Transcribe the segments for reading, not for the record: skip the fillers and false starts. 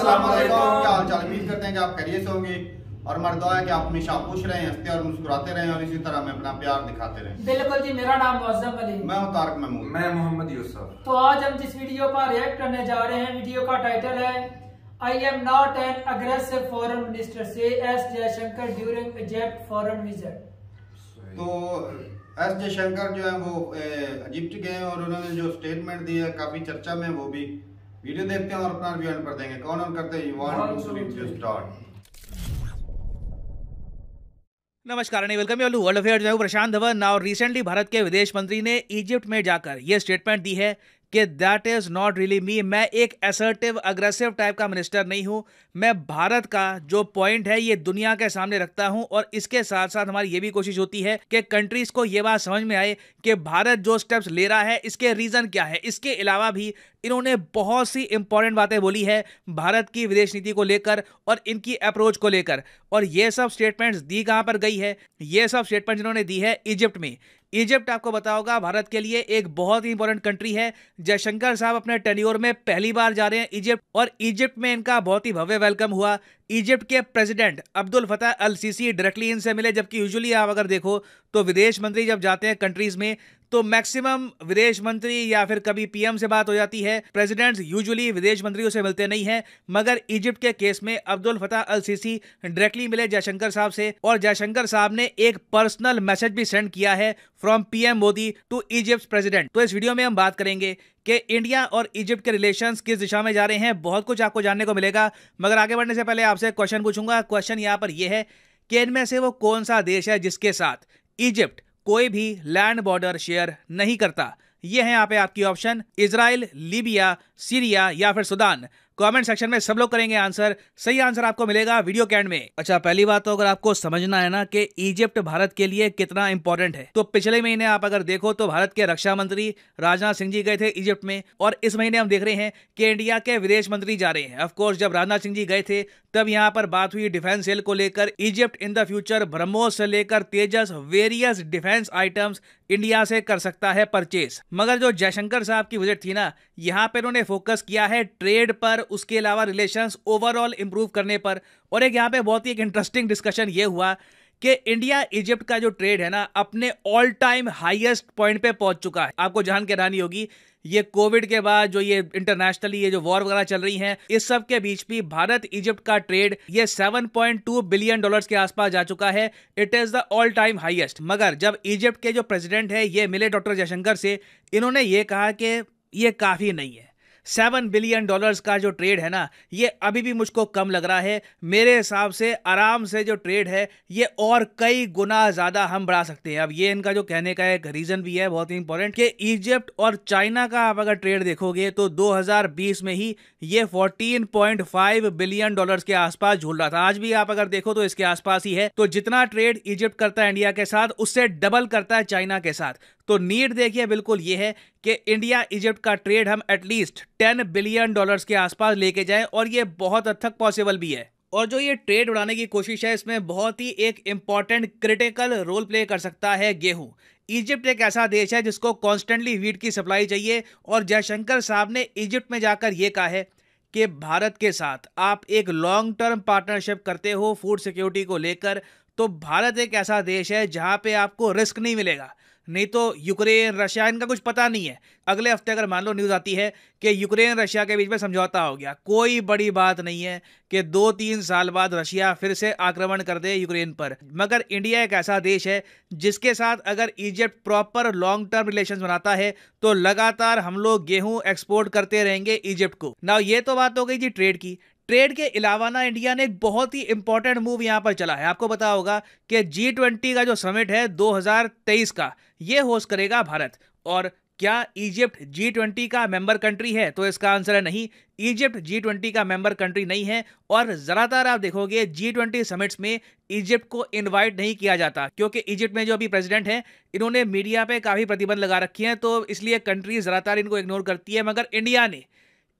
अस्सलाम वालेकुम, क्या हाल चाल। उम्मीद करते हैं कि आप खैरियत से होंगे और हमारी दुआ है कि आप हमेशा खुश रहें, हंसते और मुस्कुराते रहें और इसी तरह हमें अपना प्यार दिखाते रहें। बिल्कुल जी, मेरा नाम मुअज्जम अली, मैं हूं तारक महमूद, मैं मोहम्मद यूसुफ। तो आज हम जिस वीडियो पर रिएक्ट करने जा रहे हैं, वीडियो का टाइटल है I am not an aggressive foreign minister से S Jaishankar during Egypt foreign visit. तो एस जयशंकर जो है वो इजिप्ट गए और उन्होंने जो स्टेटमेंट दी है काफी चर्चा में, वो भी वीडियो देखते हैं और अपना रिव्यू कर देंगे। कौन ऑन करते हैं? You want to start. नमस्कार and welcome you world affairs. मैं हूं प्रशांत धवन। नाउ रिसेंटली भारत के विदेश मंत्री ने इजिप्ट में जाकर यह स्टेटमेंट दी है कि that is not really me. मैं एक असर्टिव अग्रेसिव टाइप का मिनिस्टर नहीं हूं। मैं भारत का जो पॉइंट है ये दुनिया के सामने रखता हूं और इसके साथ साथ हमारी ये भी कोशिश होती है कि कंट्रीज को ये बात समझ में आए कि भारत जो स्टेप्स ले रहा है इसके रीजन क्या है। इसके अलावा भी इन्होंने बहुत सी इंपॉर्टेंट बातें बोली है भारत की विदेश नीति को लेकर और इनकी अप्रोच को लेकर। और ये सब स्टेटमेंट्स दी कहां पर गई है? ये सब स्टेटमेंट्स इन्होंने दी है इजिप्ट में। इजिप्ट आपको बताया होगा भारत के लिए एक बहुत ही इंपॉर्टेंट कंट्री है। जयशंकर साहब अपने टेन्योर में पहली बार जा रहे हैं इजिप्ट और इजिप्ट में इनका बहुत ही भव्य वेलकम हुआ। इजिप्ट के प्रेसिडेंट अब्दुल फतह अल सीसी डायरेक्टली इनसे मिले, जबकि यूजुअली आप अगर देखो तो विदेश मंत्री जब जाते हैं कंट्रीज में तो मैक्सिमम विदेश मंत्री या फिर कभी पीएम से बात हो जाती है। प्रेसिडेंट्स यूजुअली विदेश मंत्रियों से मिलते नहीं हैं, मगर इजिप्ट के केस में अब्दुल फतह अल सीसी डायरेक्टली मिले जयशंकर साहब से और जयशंकर साहब ने एक पर्सनल मैसेज भी सेंड किया है from PM Modi to Egypt president. तो इस वीडियो में हम बात करेंगे कि इंडिया और इजिप्ट के रिलेशंस किस दिशा में जा रहे हैं। बहुत कुछ आपको जानने को मिलेगा, मगर आगे बढ़ने से पहले आपसे क्वेश्चन पूछूंगा। क्वेश्चन यहाँ पर यह है कि इनमें से वो कौन सा देश है जिसके साथ इजिप्ट कोई भी लैंड बॉर्डर शेयर नहीं करता। ये है यहाँ पे आपकी ऑप्शन, इजराइल, लीबिया, सीरिया या फिर सूडान। कमेंट सेक्शन में सब लोग करेंगे आंसर। सही आंसर आपको मिलेगा वीडियो के एंड में। अच्छा, पहली बात तो अगर आपको समझना है ना कि इजिप्ट भारत के लिए कितना इंपॉर्टेंट है, तो पिछले महीने आप अगर देखो तो भारत के रक्षा मंत्री राजनाथ सिंह जी गए थे इजिप्ट में और इस महीने हम देख रहे हैं कि इंडिया के विदेश मंत्री जा रहे हैं। ऑफकोर्स जब राजनाथ सिंह जी गए थे तब यहाँ पर बात हुई डिफेंस सेल को लेकर। Egypt in the future BrahMos से लेकर तेजस वेरियस डिफेंस आइटम्स इंडिया से कर सकता है परचेस। मगर जो जयशंकर साहब की विजिट थी ना, यहाँ पे उन्होंने फोकस किया है ट्रेड पर, उसके अलावा रिलेशंस ओवरऑल इंप्रूव करने पर। और एक यहाँ पे बहुत ही एक इंटरेस्टिंग डिस्कशन ये हुआ कि इंडिया इजिप्ट का जो ट्रेड है ना अपने ऑल टाइम हाईएस्ट पॉइंट पे पहुंच चुका है। आपको जान के हैरानी होगी, ये कोविड के बाद जो ये इंटरनेशनली ये जो वॉर वगैरह चल रही हैं, इस सब के बीच भी भारत इजिप्ट का ट्रेड ये 7.2 बिलियन डॉलर्स के आसपास जा चुका है। It is the all time highest. मगर जब इजिप्ट के जो प्रेसिडेंट है ये मिले डॉक्टर जयशंकर से, इन्होंने ये कहा कि ये काफी नहीं है। 7 बिलियन डॉलर्स का जो ट्रेड है ना ये अभी भी मुझको कम लग रहा है। मेरे हिसाब से आराम से जो ट्रेड है ये और कई गुना ज्यादा हम बढ़ा सकते हैं। अब ये इनका जो कहने का एक रीजन भी है बहुत ही इंपॉर्टेंट कि इजिप्ट और चाइना का आप अगर ट्रेड देखोगे तो 2020 में ही ये 14.5 बिलियन डॉलर्स के आसपास झूल रहा था। आज भी आप अगर देखो तो इसके आसपास ही है। तो जितना ट्रेड इजिप्ट करता है इंडिया के साथ उससे डबल करता है चाइना के साथ। तो नीड देखिए बिल्कुल ये है कि इंडिया इजिप्ट का ट्रेड हम एटलीस्ट 10 बिलियन डॉलर्स के आसपास लेके जाएं और ये बहुत हद तक पॉसिबल भी है। और जो ये ट्रेड बढ़ाने की कोशिश है इसमें बहुत ही एक इंपॉर्टेंट क्रिटिकल रोल प्ले कर सकता है गेहूं। इजिप्ट एक ऐसा देश है जिसको कॉन्स्टेंटली व्हीट की सप्लाई चाहिए और जयशंकर साहब ने इजिप्ट में जाकर ये कहा है कि भारत के साथ आप एक लॉन्ग टर्म पार्टनरशिप करते हो फूड सिक्योरिटी को लेकर, तो भारत एक ऐसा देश है जहां पे आपको रिस्क नहीं मिलेगा। नहीं तो यूक्रेन रशिया इनका कुछ पता नहीं है। अगले हफ्ते अगर मान लो न्यूज़ आती है कि यूक्रेन रशिया के बीच में समझौता हो गया, कोई बड़ी बात नहीं है कि 2-3 साल बाद रशिया फिर से आक्रमण कर दे यूक्रेन पर। मगर इंडिया एक ऐसा देश है जिसके साथ अगर Egypt proper long term relations बनाता है तो लगातार हम लोग गेहूं एक्सपोर्ट करते रहेंगे इजिप्ट को। ना ये तो बात हो गई जी ट्रेड की। ट्रेड के अलावा ना इंडिया ने एक बहुत ही इंपॉर्टेंट मूव यहां पर चला है। आपको पता होगा कि G20 का जो समिट है 2023 का ये होस्ट करेगा भारत। और क्या इजिप्ट G20 का मेंबर कंट्री है? तो इसका आंसर है नहीं, इजिप्ट G20 का मेंबर कंट्री नहीं है। और ज्यादातर आप देखोगे G20 समिट्स में इजिप्ट को इनवाइट नहीं किया जाता क्योंकि इजिप्ट में जो अभी प्रेसिडेंट है इन्होंने मीडिया पे काफी प्रतिबंध लगा रखी है, तो इसलिए कंट्री ज्यादातर इनको इग्नोर करती है। मगर इंडिया ने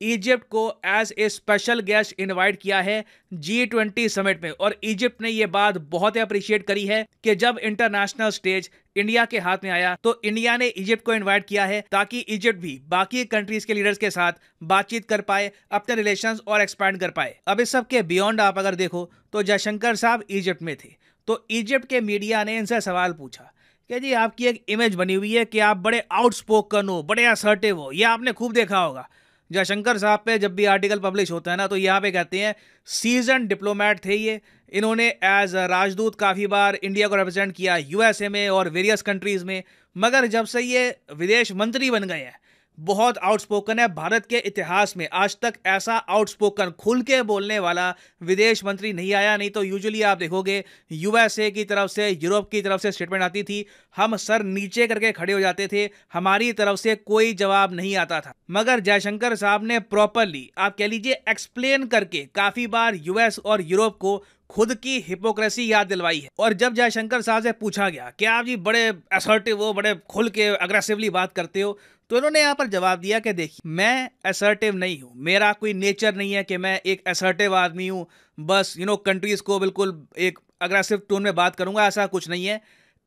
इजिप्ट को as a special guest invite किया है G20 समिट में। और इजिप्ट ने यह बात बहुत ही अप्रिशिएट करी है कि जब इंटरनेशनल स्टेज इंडिया के हाथ में आया तो इंडिया ने इजिप्ट को इनवाइट किया है ताकि इजिप्ट भी बाकी कंट्रीज के लीडर्स के साथ बातचीत कर पाए, अपने रिलेशंस और एक्सपैंड कर पाए। अब इस सब के बियॉन्ड आप अगर देखो तो जयशंकर साहब इजिप्ट में थे, तो इजिप्ट के मीडिया ने इनसे सवाल पूछा कि जी आपकी एक इमेज बनी हुई है कि आप बड़े आउटस्पोकन हो, बड़े असर्टिव हो, ये आपने खूब देखा होगा। जयशंकर साहब पे जब भी आर्टिकल पब्लिश होता है ना तो यहाँ पे कहते हैं सीजन डिप्लोमेट थे ये, इन्होंने एज राजदूत काफ़ी बार इंडिया को रिप्रेजेंट किया यूएसए में और वेरियस कंट्रीज़ में, मगर जब से ये विदेश मंत्री बन गए हैं बहुत आउटस्पोकन है। भारत के इतिहास में आज तक ऐसा आउटस्पोकन खुल के बोलने वाला विदेश मंत्री नहीं आया। नहीं तो यूजुअली आप देखोगे यूएसए की तरफ से, यूरोप की तरफ से स्टेटमेंट आती थी, हम सर नीचे करके खड़े हो जाते थे, हमारी तरफ से कोई जवाब नहीं आता था। मगर जयशंकर साहब ने प्रॉपरली आप कह लीजिए एक्सप्लेन करके काफ़ी बार यूएस और यूरोप को खुद की हिपोक्रेसी याद दिलवाई है। और जब जयशंकर साहब से पूछा गया कि आप जी बड़े असर्टिव हो, बड़े खुल के अग्रेसिवली बात करते हो, तो इन्होंने यहाँ पर जवाब दिया कि देखिए मैं असर्टिव नहीं हूँ, मेरा कोई नेचर नहीं है कि मैं एक असर्टिव आदमी हूँ, बस कंट्रीज को बिल्कुल एक अग्रेसिव टोन में बात करूँगा, ऐसा कुछ नहीं है।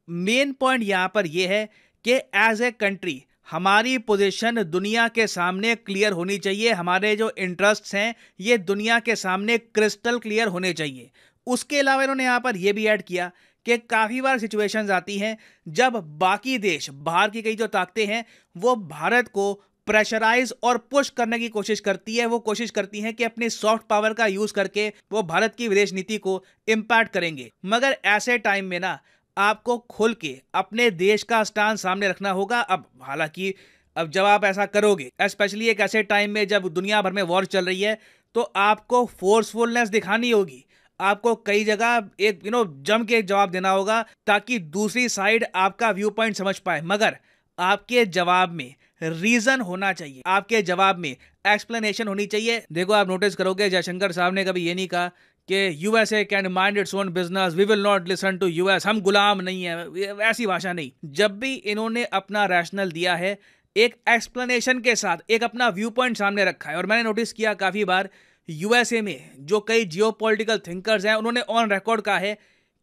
मेन पॉइंट यहाँ पर यह है कि एज ए कंट्री हमारी पोजीशन दुनिया के सामने क्लियर होनी चाहिए, हमारे जो इंटरेस्ट्स हैं ये दुनिया के सामने क्रिस्टल क्लियर होने चाहिए। उसके अलावा इन्होंने यहाँ पर यह भी ऐड किया कि काफ़ी बार सिचुएशंस आती हैं जब बाकी देश, बाहर की कई जो ताकतें हैं वो भारत को प्रेशराइज और पुश करने की कोशिश करती है। वो कोशिश करती हैं कि अपनी सॉफ्ट पावर का यूज़ करके वो भारत की विदेश नीति को इम्पैक्ट करेंगे। मगर ऐसे टाइम में ना आपको खुल के अपने देश का स्टैंड सामने रखना होगा। अब हालांकि अब जब आप ऐसा करोगे, स्पेशली एक ऐसे टाइम में जब दुनिया भर में वॉर चल रही है, तो आपको फोर्सफुलनेस दिखानी होगी, आपको कई जगह एक जम के जवाब देना होगा ताकि दूसरी साइड आपका व्यू पॉइंट समझ पाए। मगर आपके जवाब में रीजन होना चाहिए, आपके जवाब में एक्सप्लेनेशन होनी चाहिए। देखो आप नोटिस करोगे जयशंकर साहब ने कभी ये नहीं कहा कि USA can mind its own business, we will not listen to US, हम गुलाम नहीं है, ऐसी भाषा नहीं। जब भी इन्होंने अपना रैशनल दिया है एक एक्सप्लेनेशन के साथ, एक अपना व्यू पॉइंट सामने रखा है। और मैंने नोटिस किया काफ़ी बार यूएसए में जो कई जियोपॉलिटिकल थिंकर्स हैं उन्होंने ऑन रिकॉर्ड कहा है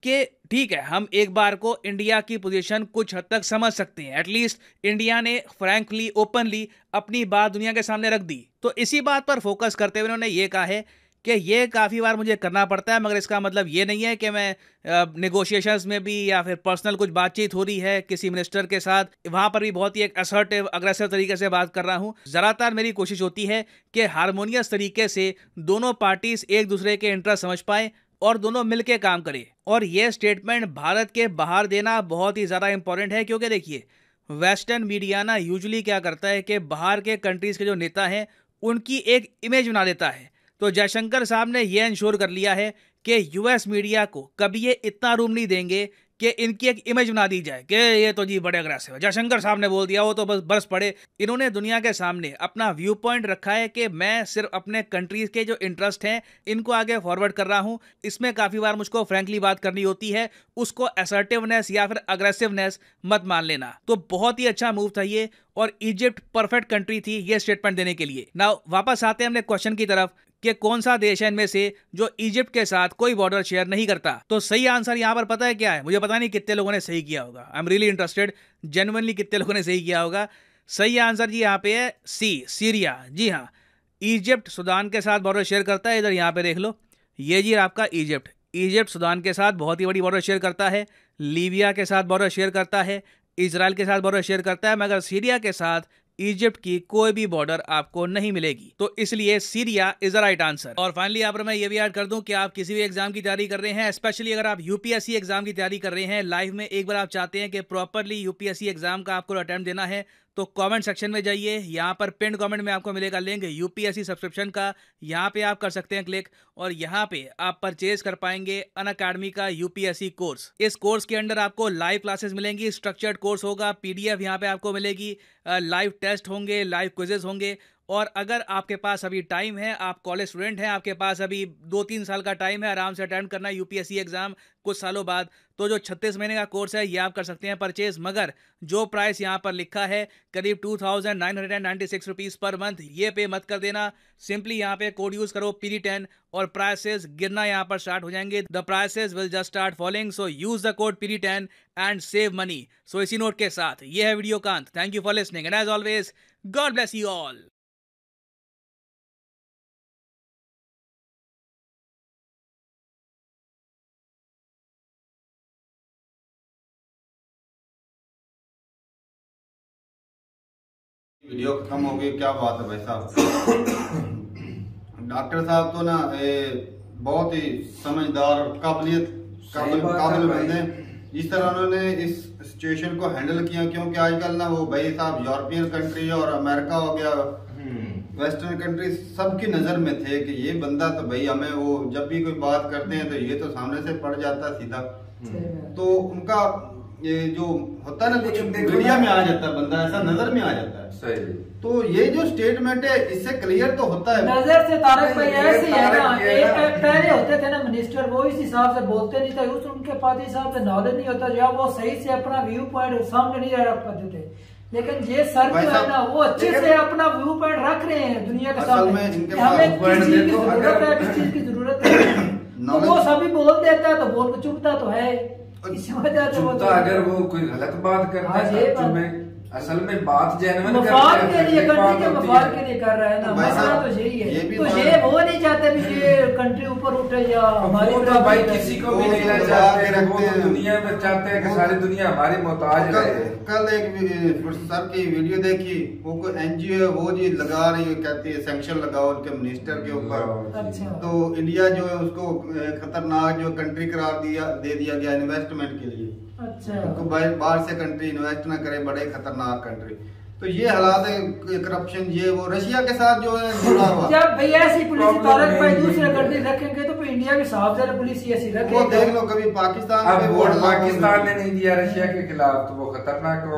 कि ठीक है हम एक बार को इंडिया की पोजीशन कुछ हद तक समझ सकते हैं, एटलीस्ट इंडिया ने फ्रैंकली ओपनली अपनी बात दुनिया के सामने रख दी। तो इसी बात पर फोकस करते हुए उन्होंने ये कहा है कि ये काफ़ी बार मुझे करना पड़ता है, मगर इसका मतलब ये नहीं है कि मैं नेगोशिएशंस में भी या फिर पर्सनल कुछ बातचीत हो रही है किसी मिनिस्टर के साथ, वहाँ पर भी बहुत ही एक असर्टिव अग्रेसिव तरीके से बात कर रहा हूँ। ज़्यादातर मेरी कोशिश होती है कि हारमोनियस तरीके से दोनों पार्टीज एक दूसरे के इंटरेस्ट समझ पाए और दोनों मिलके काम करें। और ये स्टेटमेंट भारत के बाहर देना बहुत ही ज़्यादा इंपॉर्टेंट है, क्योंकि देखिए वेस्टर्न मीडिया ना यूजुअली क्या करता है कि बाहर के कंट्रीज़ के जो नेता हैं उनकी एक इमेज बना देता है। तो जयशंकर साहब ने यह इंश्योर कर लिया है कि यूएस मीडिया को कभी ये इतना रूम नहीं देंगे कि इनकी एक इमेज बना दी जाए कि ये तो जी बड़े अग्रेसिव है, जयशंकर साहब ने बोल दिया वो तो बस बरस पड़े। इन्होंने दुनिया के सामने अपना व्यू पॉइंट रखा है कि मैं सिर्फ अपने कंट्रीज के जो इंटरेस्ट हैं इनको आगे फॉरवर्ड कर रहा हूं। इसमें काफ़ी बार मुझको फ्रैंकली बात करनी होती है, उसको असर्टिवनेस या फिर अग्रेसिवनेस मत मान लेना। तो बहुत ही अच्छा मूव था ये, और इजिप्ट परफेक्ट कंट्री थी ये स्टेटमेंट देने के लिए। नाउ वापस आते हैं हमने क्वेश्चन की तरफ कि कौन सा देश है इनमें से जो इजिप्ट के साथ कोई बॉर्डर शेयर नहीं करता। तो सही आंसर यहाँ पर पता है क्या है? मुझे पता नहीं कितने लोगों ने सही किया होगा, I am really interested genuinely कितने लोगों ने सही किया होगा। सही आंसर जी यहाँ पे है सी, सीरिया। जी हाँ, इजिप्ट सूडान के साथ बॉर्डर शेयर करता है। इधर यहाँ पे देख लो, ये जी आपका इजिप्ट, इजिप्ट सूडान के साथ बहुत ही बड़ी बॉर्डर शेयर करता है, लीबिया के साथ बॉर्डर शेयर करता है, इजराइल के साथ बॉर्डर शेयर करता है, मगर सीरिया के साथ इजिप्ट की कोई भी बॉर्डर आपको नहीं मिलेगी। तो इसलिए Syria is the right answer. और फाइनली यहाँ पर मैं ये भी ऐड कर दूं कि आप किसी भी एग्जाम की तैयारी कर रहे हैं, स्पेशली अगर आप यूपीएससी एग्जाम की तैयारी कर रहे हैं लाइव में, एक बार आप चाहते हैं कि प्रॉपरली यूपीएससी एग्जाम का आपको अटेम्प्ट देना है, तो कमेंट सेक्शन में जाइए, यहाँ पर पिन कमेंट में आपको मिलेगा लिंक यूपीएससी सब्सक्रिप्शन का, यहाँ पे आप कर सकते हैं क्लिक, और यहाँ पे आप परचेज कर पाएंगे अनअकैडमी का यूपीएससी कोर्स। इस कोर्स के अंदर आपको लाइव क्लासेस मिलेंगी, स्ट्रक्चर्ड कोर्स होगा, पीडीएफ यहाँ पे आपको मिलेगी, लाइव टेस्ट होंगे, लाइव क्विजेस होंगे, और अगर आपके पास अभी टाइम है, आप कॉलेज स्टूडेंट हैं, आपके पास अभी 2-3 साल का टाइम है, आराम से अटेंड करना यूपीएससी एग्जाम कुछ सालों बाद, तो जो 36 महीने का कोर्स है ये आप कर सकते हैं परचेज। मगर जो प्राइस यहाँ पर लिखा है करीब 2996 रुपीज़ पर मंथ, ये पे मत कर देना। सिंपली यहाँ पे कोड यूज करो PD10 और प्राइसेस गिरना यहाँ पर स्टार्ट हो जाएंगे। The prices will just start following, so use the code PD10 and save money. So इसी नोट के साथ ये है वीडियो का अंत। Thank you for listening and as always God bless you all. Video खत्म हो गई, क्या बात है भाई साहब। डॉक्टर साहब तो ना बहुत ही समझदार और काबिल बंदे हैं। जिस तरह उन्होंने इस सिचुएशन को हैंडल किया, क्योंकि आजकल ना वो भाई साहब यूरोपियन कंट्री और अमेरिका हो गया, वेस्टर्न कंट्री सबकी नजर में थे कि ये बंदा तो भाई हमें, वो जब भी कोई बात करते हैं तो ये तो सामने से पड़ जाता सीधा। तो उनका ये जो होता है ना, कुछ मीडिया में आ जाता है बंदा, ऐसा नजर में आ जाता है। सही। तो ये जो स्टेटमेंट है इससे क्लियर तो होता है नजर से। तारक भाई ऐसे ही है ना, एक पहले होते थे ना मिनिस्टर, वो इस हिसाब से बोलते नहीं थे, उनके पास हिसाब से नॉलेज नहीं होता, जो वो सही से अपना व्यू पॉइंट सामने नहीं रख पाते थे। लेकिन ये सर जो है ना, वो अच्छे से अपना व्यू पॉइंट रख रहे हैं दुनिया के सामने। हमें किस चीज की जरूरत है, किस चीज की जरूरत है, तो वो सभी बोल देता है, तो बोल चुपता तो है। इसी वजह से तो अगर वो कोई गलत बात करता है, असल में बात जेन्युइन मफाद के लिए, कंट्री के मफाद के लिए कर रहा है ना, मसला तो यही है। तो ये वो नहीं चाहते भी ये कंट्री ऊपर उठे या हमारी, तो भाई किसी को भी नहीं चाहते, वो तो दुनिया में चाहते हैं कि सारी दुनिया हमारी मोहताज रहे। कल एक सर की वीडियो देखी, वो कोई एनजीओ है वो जी लगा रही है, कहती है सैंक्शन लगाओ उनके मिनिस्टर के ऊपर। अच्छा। तो इंडिया जो है उसको खतरनाक जो कंट्री करार दे दिया गया इन्वेस्टमेंट के लिए। अच्छा। तो बाहर से कंट्री इन्वेस्ट ना करे, बड़े खतरनाक कंट्री। तो ये हालात है, करप्शन ये वो रशिया के साथ जो है जुड़ा हुआ। जब भैया ऐसी पुलिस तारक भाई दूसरे कंट्री रखेंगे तो इंडिया भी साफ जरा पुलिस ऐसी रखेगी। वो देख लो, कभी पाकिस्तान अब वोट पाकिस्तान ने नहीं दिया रशिया के खिलाफ, तो वो खतरनाक हो।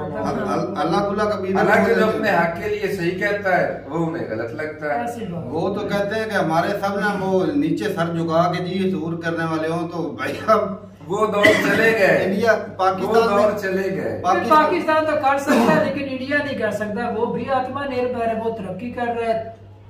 अल्लाह कुल्ला कभी, हालांकि जो अपने हक के लिए सही कहता है वो उन्हें गलत लगता है। वो तो कहते हैं कि हमारे सब ना वो नीचे सर झुका के जी जरूर करने वाले हो, तो भाई अब वो दौर चले गए। इंडिया पाकिस्तान दौर चले गए। पाकिस्तान तो कर सकता है लेकिन इंडिया नहीं कर सकता। वो भी आत्मनिर्भर है, वो तरक्की कर रहा है,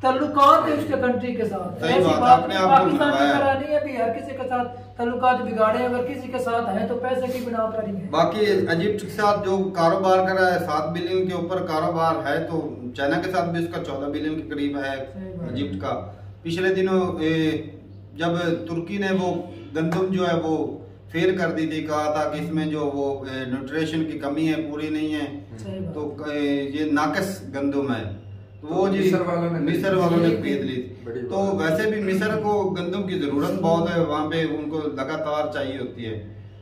तल्लुकात है उसके कंट्री के साथ। सही बात, अपने आप को पाकिस्तान की तरह नहीं है भी हर किसी के साथ तल्लुकात बिगाड़े, अगर किसी के साथ है तो पैसे की बिना पर ही है। बाकी इजिप्ट के साथ जो कारोबार कर रहा है 7 बिलियन के ऊपर कारोबार है, तो चाइना के साथ भी इसका 14 बिलियन के करीब है इजिप्ट का। पिछले दिनों जब तुर्की ने वो गंदम जो है वो फेल कर दी थी, कहा था कि इसमें जो वो न्यूट्रिशन की कमी है, पूरी नहीं है, तो ये नाकस गंदम है। तो वो जी मिस्र वालों ने खरीद ली थी। तो वैसे भी मिस्र को गंदम की जरूरत बहुत है, वहाँ पे उनको लगातार चाहिए होती है।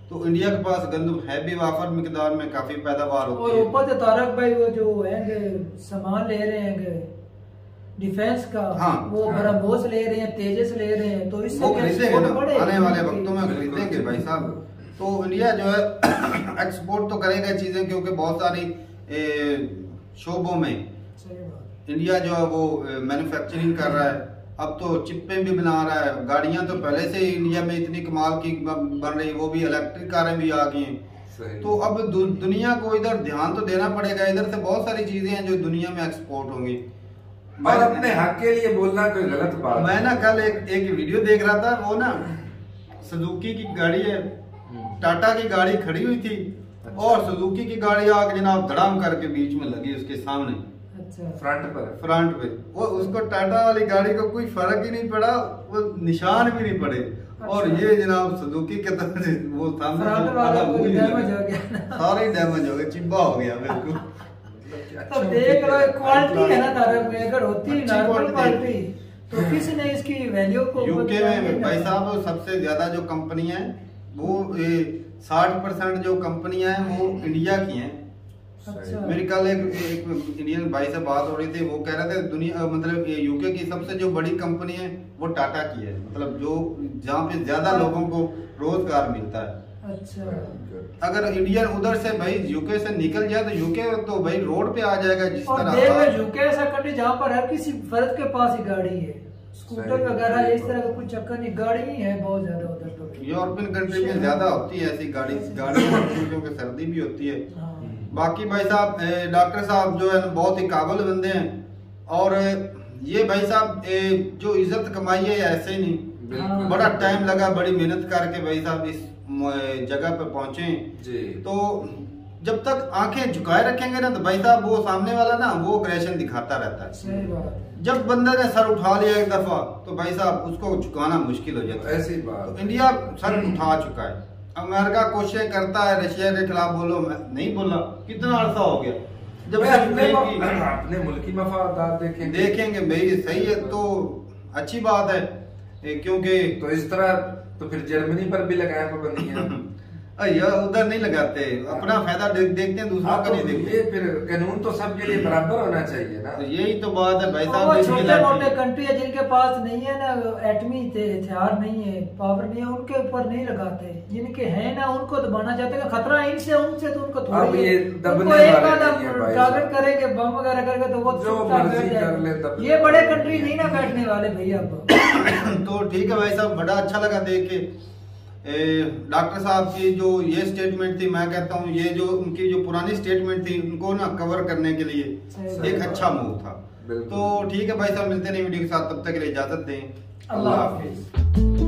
तो इंडिया के पास गंदम है भी वाफर मिकदार में, काफी पैदावार होती है। और ऊपर से तारक भाई वो जो है सामान ले रहे हैं डिफेंस का, हाँ, वो ब्रह्मोस ले रहे हैं, तेजस ले रहे हैं, तो इससे खरीदेंगे ना आने वाले वक्तों में, खरीदेंगे भाई साहब। तो इंडिया जो है एक्सपोर्ट तो करेगा चीजें, क्योंकि बहुत सारी शोबों में इंडिया जो है वो मैन्युफैक्चरिंग कर रहा है। अब तो चिप्पे भी बना रहा है, गाड़ियां तो पहले से ही इंडिया में इतनी कमाल की बन रही, वो भी इलेक्ट्रिक कारें भी आ गई हैं। तो अब दुनिया को इधर ध्यान तो देना पड़ेगा, इधर से बहुत सारी चीजें हैं जो दुनिया में एक्सपोर्ट होंगी। और अपने हक के लिए बोलना कोई गलत बात। मैं ना कल एक वीडियो देख रहा था, वो ना सुजुकी की गाड़ी है, टाटा की गाड़ी खड़ी हुई थी और सुजुकी की गाड़ी आके जनाब धड़ाम करके बीच में लगी उसके सामने। अच्छा। फ्रंट पे वो उसको टाटा वाली गाड़ी को कोई फर्क ही नहीं पड़ा, वो निशान भी नहीं पड़े। अच्छा। और ये जनाब सुजुकी के तरफ से वो सामने सारे डैमेज हो गए, चिब्बा हो गया बिल्कुल। तो देख लो क्वालिटी है ना तारक में, अगर होती नॉर्मल क्वालिटी तो किसी ने इसकी वैल्यू को। यूके में भाई साहब सबसे ज्यादा जो कंपनी है वो 60% जो कंपनियां हैं वो इंडिया की हैं। अच्छा। मेरी कल एक इंडियन भाई से बात हो रही थी, वो कह रहे थे दुनिया मतलब यूके की सबसे जो बड़ी कंपनी है वो टाटा की है, मतलब जो जहाँ पे ज्यादा लोगों को रोजगार मिलता है। अच्छा, अगर इंडियन उधर से भाई यूके से निकल जाए तो यूके तो भाई रोड पे आ जाएगा जिस और तरह देश था। में यूके ऐसा कंट्री जहाँ पर हर किसी फर्द के पास ही गाड़ी है, स्कूटर वगैरह इस तरह का कुछ चक्कर नहीं, गाड़ी ही है बहुत ज्यादा उधर तो। यूरोपियन कंट्री में ज्यादा होती है ऐसी गाड़ी क्योंकि सर्दी भी होती है। हाँ। बाकी भाई साहब डॉक्टर साहब जो है बहुत ही काबिल बंदे हैं, और ये भाई साहब जो इज्जत कमाई है ऐसे ही नहीं, बिल्कुल। बड़ा टाइम लगा, बड़ी मेहनत करके भाई साहब इस जगह पे पहुंचे जी। तो जब तक आंखें झुकाए रखेंगे ना तो भाई साहब वो सामने वाला ना वो अग्रेशन दिखाता रहता है। सही बात है। जब बंदे ने सर उठा लिया एक दफा तो भाई साहब उसको झुकाना मुश्किल हो जाता है। ऐसी बात तो इंडिया सर उठा चुका है, अमेरिका कोशिश करता है रशिया के खिलाफ बोलो, नहीं बोला, कितना अरसा हो गया जब भाई से अपने मुल्की मफादात देखेंगे भाई सही है तो अच्छी बात है, क्योंकि तो इस तरह तो फिर जर्मनी पर भी लगाए पाबंदियां। उधर नहीं लगाते, अपना फायदा देखते हैं, दूसरा का नहीं देखते। ये फिर कानून तो सबके लिए बराबर होना चाहिए ना। तो यही तो बात है भाई वो साहब। छोटे मोटे कंट्री है जिनके पास नहीं है ना एटमी हथियार नहीं है, पावर नहीं है, उनके ऊपर नहीं लगाते, जिनके हैं ना उनको दबाना चाहते हैं। खतरा इनसे उनसे तो उनको अब ये दबने उनको एक वाले आधा नहीं है भाई टारगेट साहब। करेंगे, बम वगैरह करके तो वो जो चुपचाप मर्जी बैठ कर ले, जाएगा। दबने ये बड़े वाले कंट्री नहीं ना बैठने वाले भैया अब। तो ठीक है भाई साहब, बड़ा अच्छा लगा देख के डॉक्टर साहब की जो ये स्टेटमेंट थी, मैं कहता हूँ ये जो उनकी जो पुरानी स्टेटमेंट थी उनको ना कवर करने के लिए एक अच्छा मूव था। तो ठीक है भाई साहब, मिलते नहीं वीडियो के साथ, तब तक के लिए इजाजत दें। अल्लाह हाफिज।